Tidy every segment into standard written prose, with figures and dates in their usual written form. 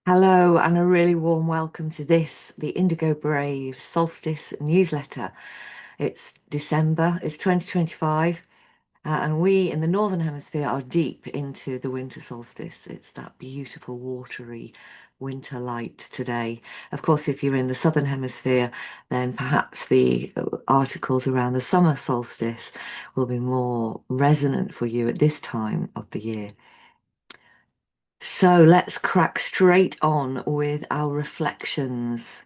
Hello, and a really warm welcome to the Indigo Brave Solstice newsletter. It's December, it's 2025, and we in the Northern Hemisphere are deep into the winter solstice. It's that beautiful, watery winter light today. Of course, if you're in the Southern Hemisphere, then perhaps the articles around the summer solstice will be more resonant for you at this time of the year. So let's crack straight on with our reflections.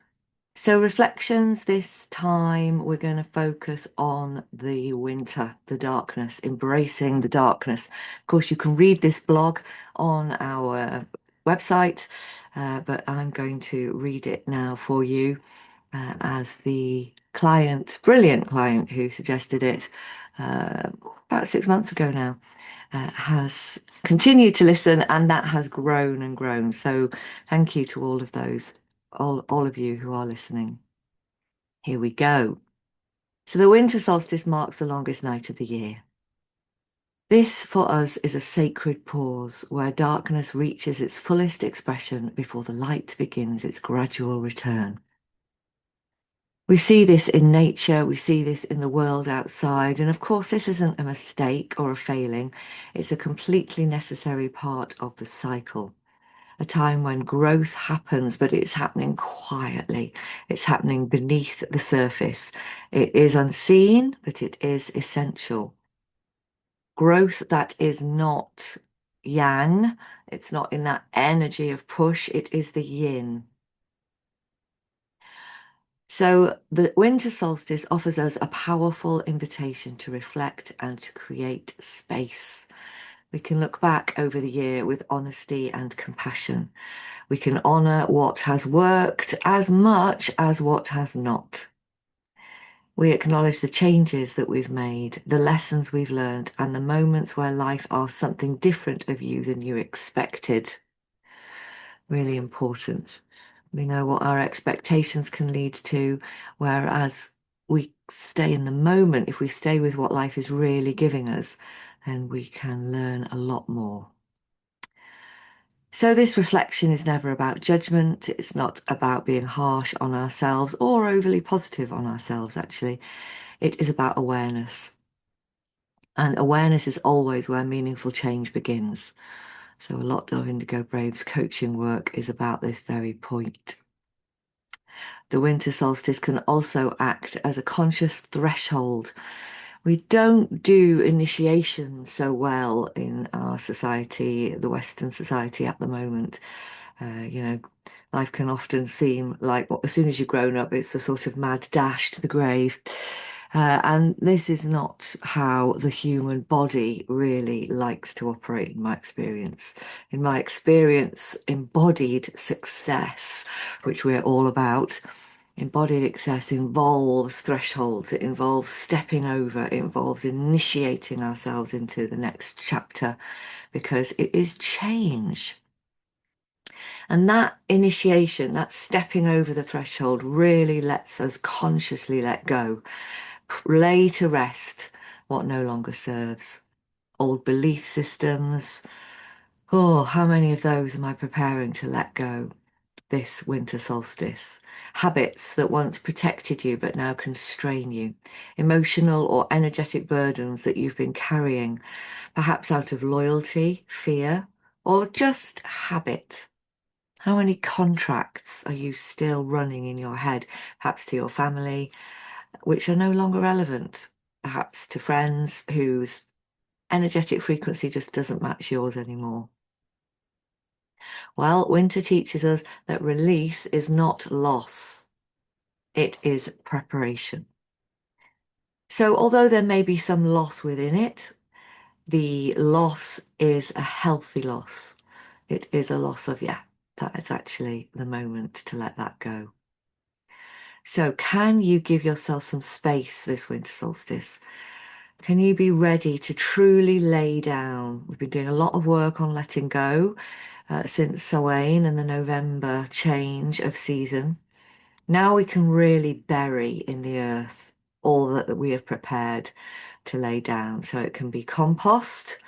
So, reflections this time, we're going to focus on the winter, the darkness, embracing the darkness. Of course, you can read this blog on our website, but I'm going to read it now for you as the client, brilliant client who suggested it about 6 months ago now has continued to listen, and that has grown and grown. So thank you to all of those, all of you who are listening. Here we go. So the winter solstice marks the longest night of the year. This for us is a sacred pause where darkness reaches its fullest expression before the light begins its gradual return. We see this in nature, we see this in the world outside, and of course, this isn't a mistake or a failing. It's a completely necessary part of the cycle. A time when growth happens, but it's happening quietly. It's happening beneath the surface. It is unseen, but it is essential. Growth that is not yang, it's not in that energy of push, it is the yin. So the winter solstice offers us a powerful invitation to reflect and to create space. We can look back over the year with honesty and compassion. We can honor what has worked as much as what has not. We acknowledge the changes that we've made, the lessons we've learned, and the moments where life asks something different of you than you expected. Really important. We know what our expectations can lead to, whereas we stay in the moment, if we stay with what life is really giving us, then we can learn a lot more. So, this reflection is never about judgment. It's not about being harsh on ourselves or overly positive on ourselves, actually. It is about awareness. And awareness is always where meaningful change begins. So, a lot of Indigo Brave's coaching work is about this very point. The winter solstice can also act as a conscious threshold. We don't do initiation so well in our society, the Western society at the moment. Life can often seem like as soon as you've grown up, it's a sort of mad dash to the grave. And this is not how the human body really likes to operate, in my experience. In my experience, embodied success, which we're all about, embodied success involves thresholds, it involves stepping over, it involves initiating ourselves into the next chapter because it is change. And that initiation, that stepping over the threshold, really lets us consciously let go, lay to rest what no longer serves. Old belief systems. Oh, how many of those am I preparing to let go this winter solstice? Habits that once protected you but now constrain you. Emotional or energetic burdens that you've been carrying, perhaps out of loyalty, fear, or just habit. How many contracts are you still running in your head, perhaps to your family, which are no longer relevant, perhaps to friends whose energetic frequency just doesn't match yours anymore? Well, winter teaches us that release is not loss, it is preparation. So, although there may be some loss within it, the loss is a healthy loss. It is a loss of, yeah, that is actually the moment to let that go. So, can you give yourself some space this winter solstice? Can you be ready to truly lay down? We've been doing a lot of work on letting go since Samhain and the November change of season. Now we can really bury in the earth all that we have prepared to lay down. So it can be compost,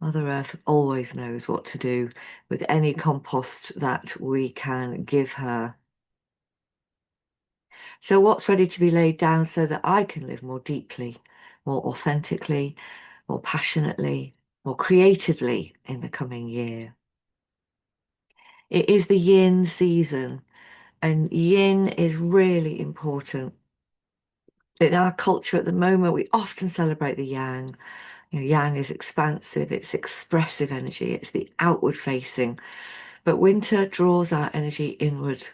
Mother Earth always knows what to do with any compost that we can give her. So, what's ready to be laid down so that I can live more deeply, more authentically, more passionately, more creatively in the coming year? It is the yin season, and yin is really important. In our culture at the moment, we often celebrate the yang. Yang is expansive, it's expressive energy, it's the outward facing. But winter draws our energy inward.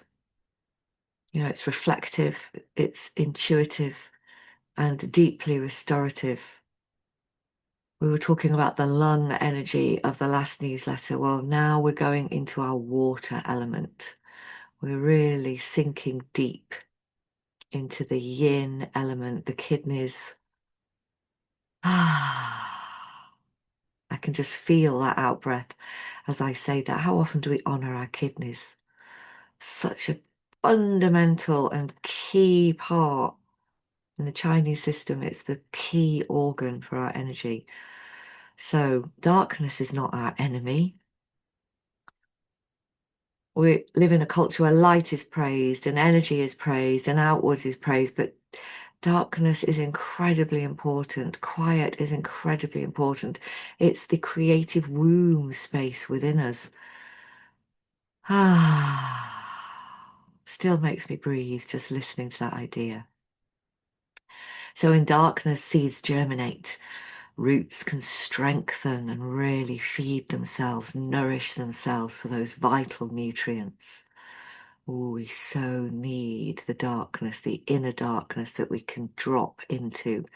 It's reflective, it's intuitive, and deeply restorative. We were talking about the lung energy of the last newsletter. Well, now we're going into our water element. We're really sinking deep into the yin element, the kidneys. Ah, I can just feel that out breath as I say that. How often do we honor our kidneys? Such a fundamental and key part. In the Chinese system, it's the key organ for our energy. So darkness is not our enemy. We live in a culture where light is praised and energy is praised and outwards is praised, but darkness is incredibly important. Quiet is incredibly important. It's the creative womb space within us. Ah, still makes me breathe just listening to that idea. So in darkness, seeds germinate. Roots can strengthen and really feed themselves, nourish themselves for those vital nutrients. Oh, we so need the darkness, the inner darkness that we can drop into,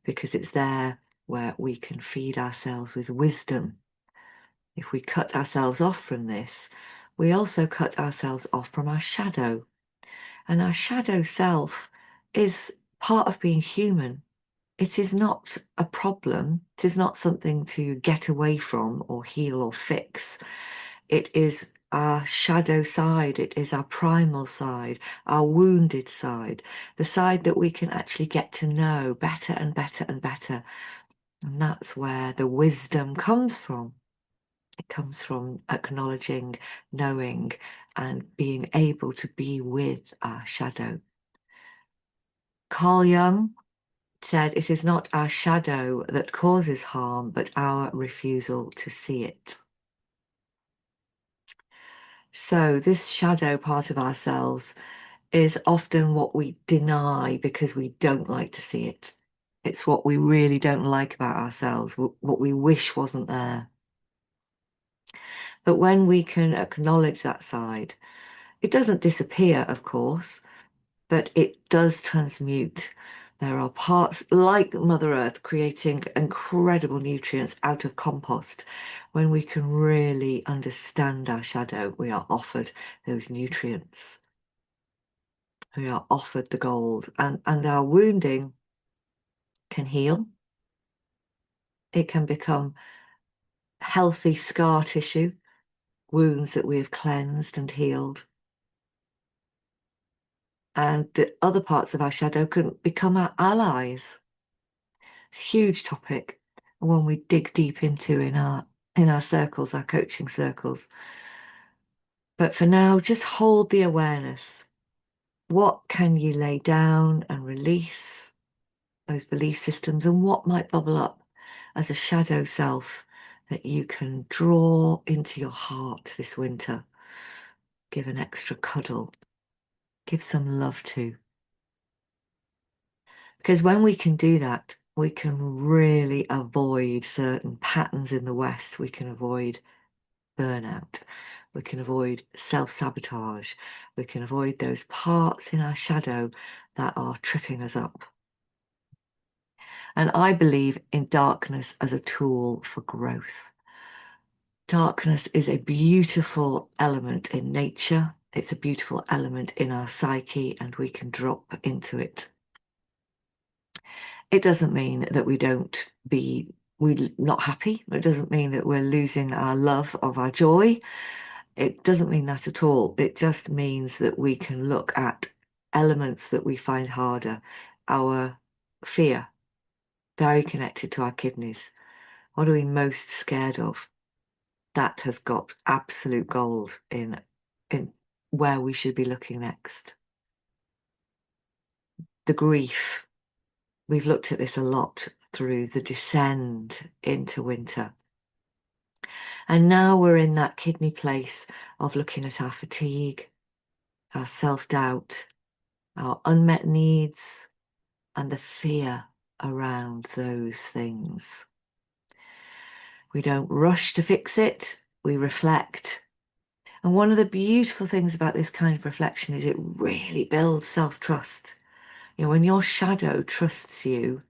because it's there where we can feed ourselves with wisdom. If we cut ourselves off from this, we also cut ourselves off from our shadow. And our shadow self is part of being human. It is not a problem. It is not something to get away from or heal or fix. It is our shadow side. It is our primal side, our wounded side, the side that we can actually get to know better and better and better. And that's where the wisdom comes from. It comes from acknowledging, knowing, and being able to be with our shadow. Carl Jung said, "It is not our shadow that causes harm, but our refusal to see it." So, this shadow part of ourselves is often what we deny because we don't like to see it. It's what we really don't like about ourselves, what we wish wasn't there. But when we can acknowledge that side, it doesn't disappear, of course, but it does transmute. There are parts like Mother Earth creating incredible nutrients out of compost. When we can really understand our shadow, we are offered those nutrients. We are offered the gold, and our wounding can heal. It can become healthy scar tissue, wounds that we have cleansed and healed. And the other parts of our shadow can become our allies. Huge topic, one we dig deep into in our circles, our coaching circles. But for now, just hold the awareness. What can you lay down and release those belief systems, and what might bubble up as a shadow self that you can draw into your heart this winter? Give an extra cuddle, give some love to. Because when we can do that, we can really avoid certain patterns in the West. We can avoid burnout. We can avoid self-sabotage. We can avoid those parts in our shadow that are tripping us up. And I believe in darkness as a tool for growth. Darkness is a beautiful element in nature. It's a beautiful element in our psyche, and we can drop into it. It doesn't mean that we're not happy. It doesn't mean that we're losing our love of our joy. It doesn't mean that at all. It just means that we can look at elements that we find harder. Our fear, very connected to our kidneys. What are we most scared of? That has got absolute gold in where we should be looking next. The grief. We've looked at this a lot through the descend into winter. And now we're in that kidney place of looking at our fatigue, our self-doubt, our unmet needs, and the fear around those things. We don't rush to fix it, we reflect. And one of the beautiful things about this kind of reflection is it really builds self-trust. You know, when your shadow trusts you,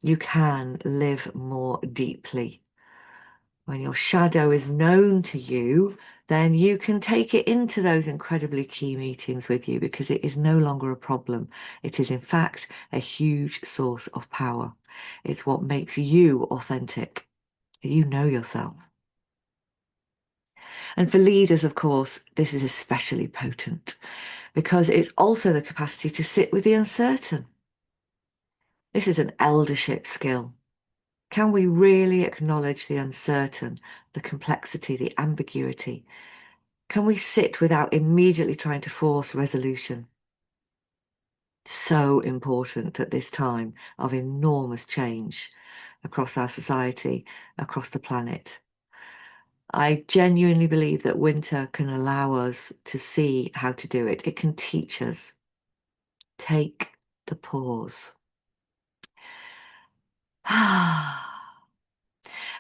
you can live more deeply. When your shadow is known to you, then you can take it into those incredibly key meetings with you because it is no longer a problem. It is, in fact, a huge source of power. It's what makes you authentic. You know yourself. And for leaders, of course, this is especially potent because it's also the capacity to sit with the uncertain. This is an eldership skill. Can we really acknowledge the uncertain, the complexity, the ambiguity? Can we sit without immediately trying to force resolution? So important at this time of enormous change across our society, across the planet. I genuinely believe that winter can allow us to see how to do it. It can teach us. Take the pause.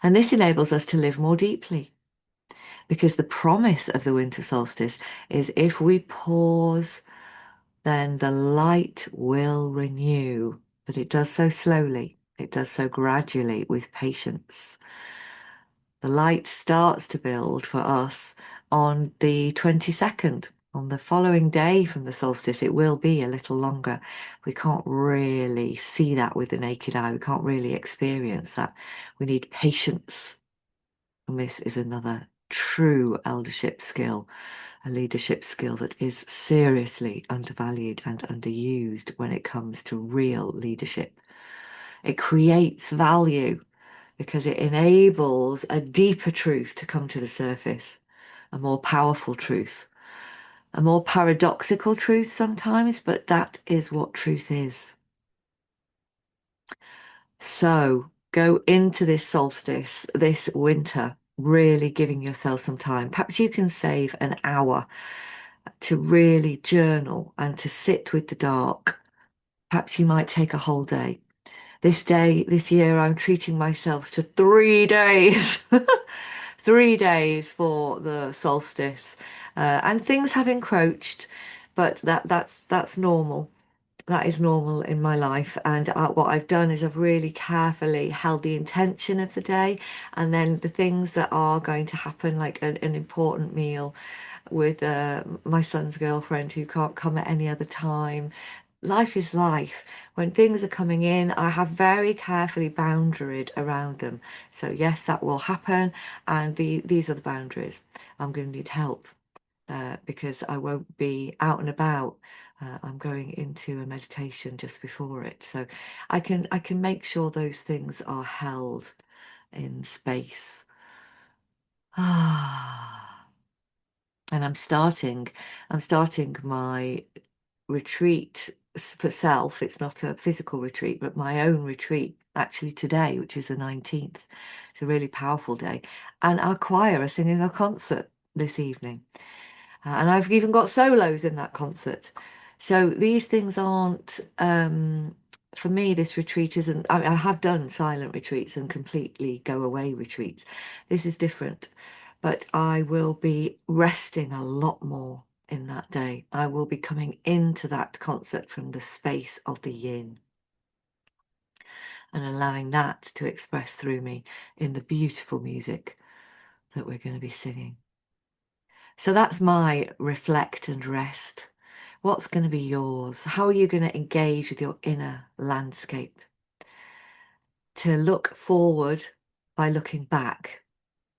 And this enables us to live more deeply because the promise of the winter solstice is if we pause, then the light will renew. But it does so slowly. It does so gradually with patience. The light starts to build for us on the 22nd. On the following day from the solstice, it will be a little longer. We can't really see that with the naked eye. We can't really experience that. We need patience. And this is another true eldership skill, a leadership skill that is seriously undervalued and underused when it comes to real leadership. It creates value because it enables a deeper truth to come to the surface, a more powerful truth, a more paradoxical truth sometimes, but that is what truth is. So go into this solstice, this winter, really giving yourself some time. Perhaps you can save an hour to really journal and to sit with the dark. Perhaps you might take a whole day. This year, I'm treating myself to 3 days. 3 days for the solstice. And things have encroached, but that's normal. That is normal in my life. And what I've done is I've really carefully held the intention of the day, and then the things that are going to happen, like an important meal with my son's girlfriend who can't come at any other time. Life is life. When things are coming in, I have very carefully boundaried around them. So yes, that will happen, and these are the boundaries. I'm going to need help because I won't be out and about. I'm going into a meditation just before it, so I can make sure those things are held in space. Ah, and I'm starting my retreat for self. It's not a physical retreat, but my own retreat actually today, which is the 19th. It's a really powerful day, and our choir are singing a concert this evening. And I've even got solos in that concert. So these things aren't, for me, this retreat isn't, I have done silent retreats and completely go away retreats. This is different, but I will be resting a lot more in that day. I will be coming into that concert from the space of the yin and allowing that to express through me in the beautiful music that we're going to be singing. So that's my reflect and rest. What's going to be yours? How are you going to engage with your inner landscape? To look forward by looking back.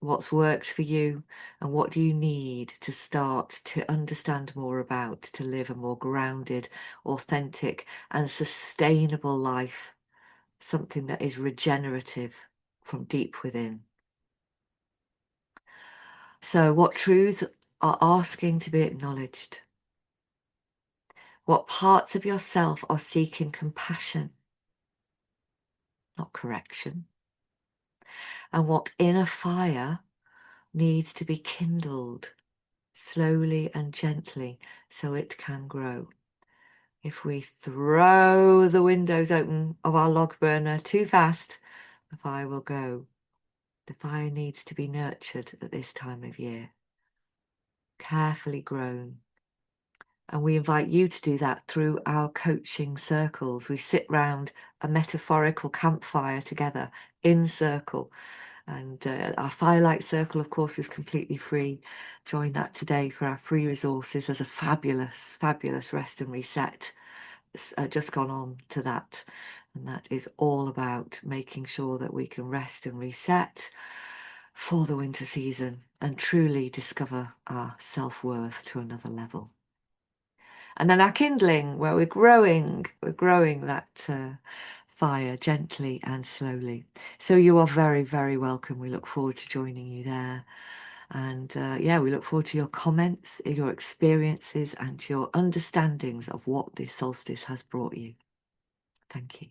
What's worked for you and what do you need to start to understand more about to live a more grounded, authentic, and sustainable life? Something that is regenerative from deep within. So what truths are asking to be acknowledged? What parts of yourself are seeking compassion, not correction? And what inner fire needs to be kindled slowly and gently so it can grow? If we throw the windows open of our log burner too fast, the fire will go. The fire needs to be nurtured at this time of year, carefully grown. And we invite you to do that through our coaching circles. We sit round a metaphorical campfire together in circle. And our Firelight Circle, of course, is completely free. Join that today for our free resources. There's a fabulous, fabulous rest and reset just gone on to that. And that is all about making sure that we can rest and reset for the winter season and truly discover our self-worth to another level. And then our kindling, where we're growing that fire gently and slowly. So you are very, very welcome. We look forward to joining you there. And yeah, we look forward to your comments, your experiences and your understandings of what this solstice has brought you. Thank you.